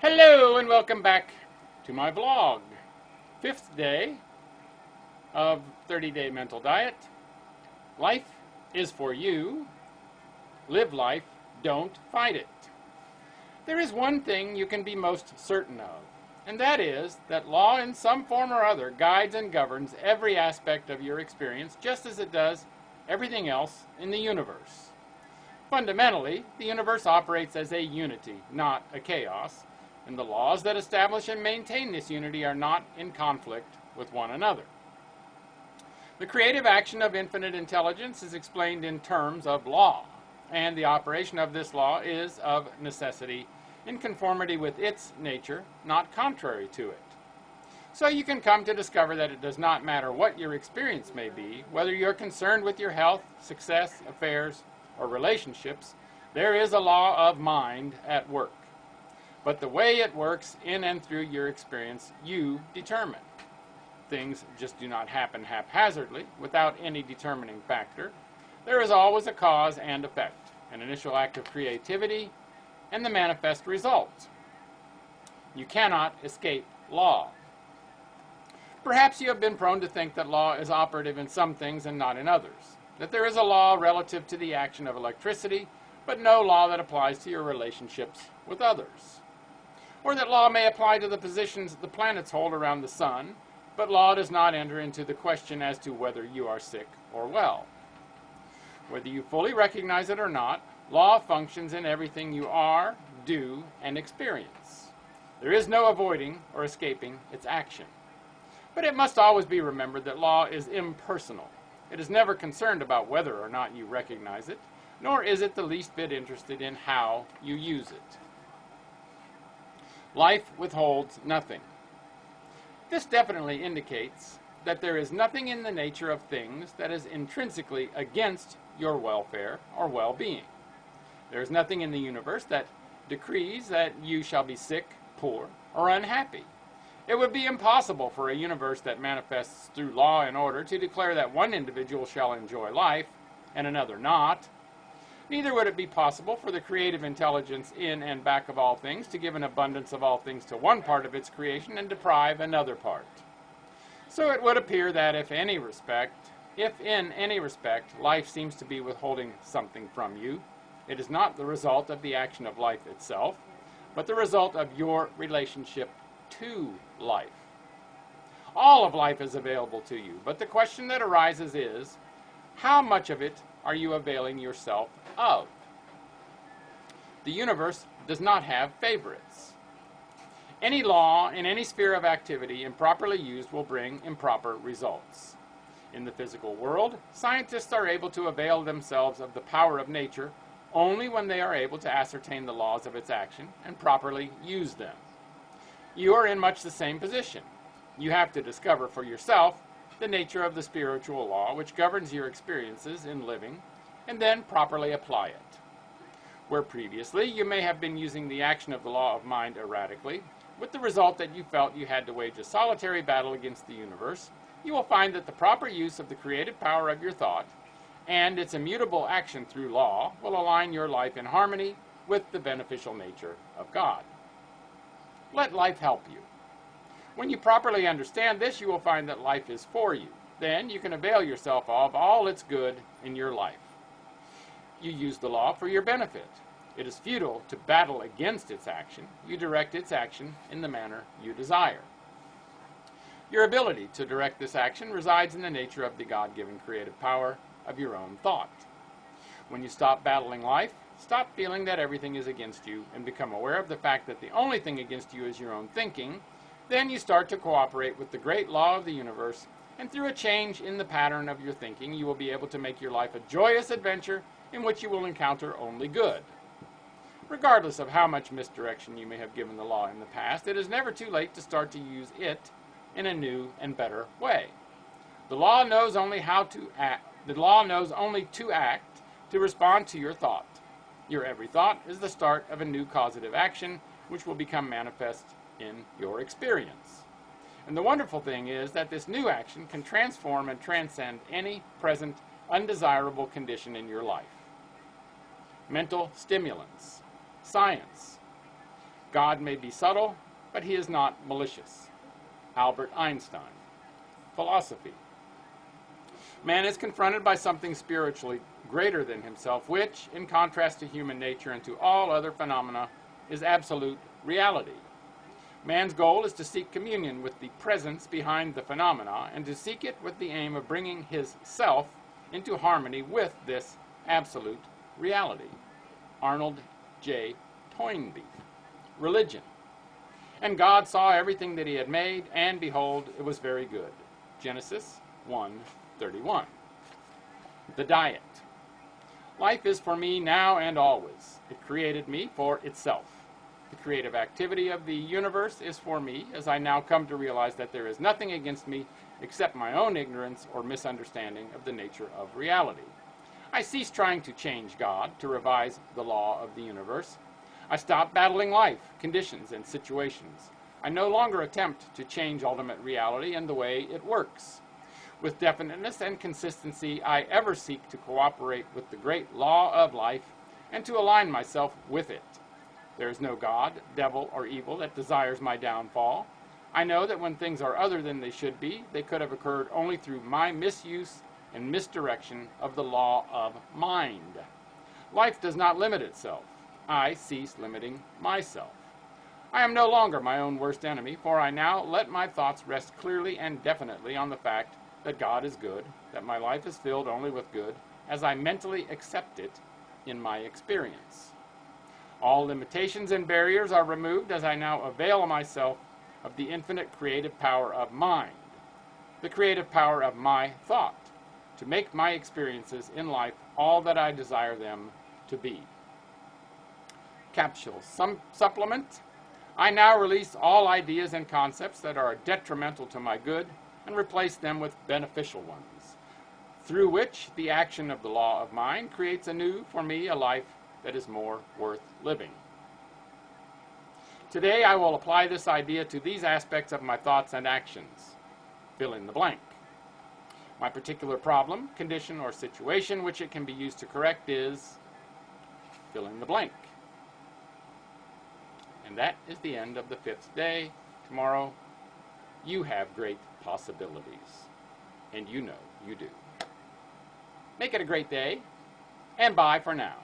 Hello and welcome back to my vlog. Fifth day of 30-day mental diet. Life is for you. Live life, don't fight it. There is one thing you can be most certain of, and that is that law in some form or other guides and governs every aspect of your experience just as it does everything else in the universe. Fundamentally, the universe operates as a unity, not a chaos, and the laws that establish and maintain this unity are not in conflict with one another. The creative action of infinite intelligence is explained in terms of law, and the operation of this law is of necessity in conformity with its nature, not contrary to it. So you can come to discover that it does not matter what your experience may be, whether you're concerned with your health, success, affairs, or relationships, there is a law of mind at work. But the way it works in and through your experience, you determine. Things just do not happen haphazardly, without any determining factor. There is always a cause and effect, an initial act of creativity, and the manifest result. You cannot escape law. Perhaps you have been prone to think that law is operative in some things and not in others, that there is a law relative to the action of electricity, but no law that applies to your relationships with others. Or that law may apply to the positions the planets hold around the sun, but law does not enter into the question as to whether you are sick or well. Whether you fully recognize it or not, law functions in everything you are, do, and experience. There is no avoiding or escaping its action. But it must always be remembered that law is impersonal. It is never concerned about whether or not you recognize it, nor is it the least bit interested in how you use it. Life withholds nothing. This definitely indicates that there is nothing in the nature of things that is intrinsically against your welfare or well-being. There is nothing in the universe that decrees that you shall be sick, poor, or unhappy. It would be impossible for a universe that manifests through law and order to declare that one individual shall enjoy life and another not. Neither would it be possible for the creative intelligence in and back of all things to give an abundance of all things to one part of its creation and deprive another part. So it would appear that if in any respect life seems to be withholding something from you, it is not the result of the action of life itself, but the result of your relationship to life. All of life is available to you, but the question that arises is, how much of it are you availing yourself of? The universe does not have favorites. Any law in any sphere of activity improperly used will bring improper results. In the physical world, scientists are able to avail themselves of the power of nature only when they are able to ascertain the laws of its action and properly use them. You are in much the same position. You have to discover for yourself the nature of the spiritual law which governs your experiences in living, and then properly apply it. Where previously you may have been using the action of the law of mind erratically, with the result that you felt you had to wage a solitary battle against the universe, you will find that the proper use of the creative power of your thought and its immutable action through law will align your life in harmony with the beneficial nature of God. Let life help you. When you properly understand this, you will find that life is for you. Then you can avail yourself of all its good in your life. You use the law for your benefit. It is futile to battle against its action. You direct its action in the manner you desire. Your ability to direct this action resides in the nature of the God-given creative power of your own thought. When you stop battling life, stop feeling that everything is against you, and become aware of the fact that the only thing against you is your own thinking, then you start to cooperate with the great law of the universe, and through a change in the pattern of your thinking, you will be able to make your life a joyous adventure in which you will encounter only good. Regardless of how much misdirection you may have given the law in the past, it is never too late to start to use it in a new and better way. The law knows only to act to respond to your thought. Your every thought is the start of a new causative action which will become manifest in your experience. And the wonderful thing is that this new action can transform and transcend any present undesirable condition in your life. Mental stimulants, science, God may be subtle, but he is not malicious. Albert Einstein. Philosophy. Man is confronted by something spiritually greater than himself, which, in contrast to human nature and to all other phenomena, is absolute reality. Man's goal is to seek communion with the presence behind the phenomena, and to seek it with the aim of bringing his self into harmony with this absolute reality. Arnold J. Toynbee. Religion. And God saw everything that he had made, and behold, it was very good. Genesis 1:31. The diet. Life is for me now and always. It created me for itself. The creative activity of the universe is for me, as I now come to realize that there is nothing against me except my own ignorance or misunderstanding of the nature of reality. I cease trying to change God, to revise the law of the universe. I stop battling life, conditions, and situations. I no longer attempt to change ultimate reality and the way it works. With definiteness and consistency, I ever seek to cooperate with the great law of life and to align myself with it. There is no God, devil, or evil that desires my downfall. I know that when things are other than they should be, they could have occurred only through my misuse and misdirection of the law of mind. Life does not limit itself. I cease limiting myself. I am no longer my own worst enemy, for I now let my thoughts rest clearly and definitely on the fact that God is good, that my life is filled only with good, as I mentally accept it in my experience. All limitations and barriers are removed as I now avail myself of the infinite creative power of mind, the creative power of my thought, to make my experiences in life all that I desire them to be. Capsule supplement. I now release all ideas and concepts that are detrimental to my good and replace them with beneficial ones, through which the action of the law of mind creates anew for me a life that is more worth living. Today I will apply this idea to these aspects of my thoughts and actions. Fill in the blank. My particular problem, condition, or situation which it can be used to correct is fill in the blank. And that is the end of the 5th day. Tomorrow, you have great possibilities. And you know you do. Make it a great day, and bye for now.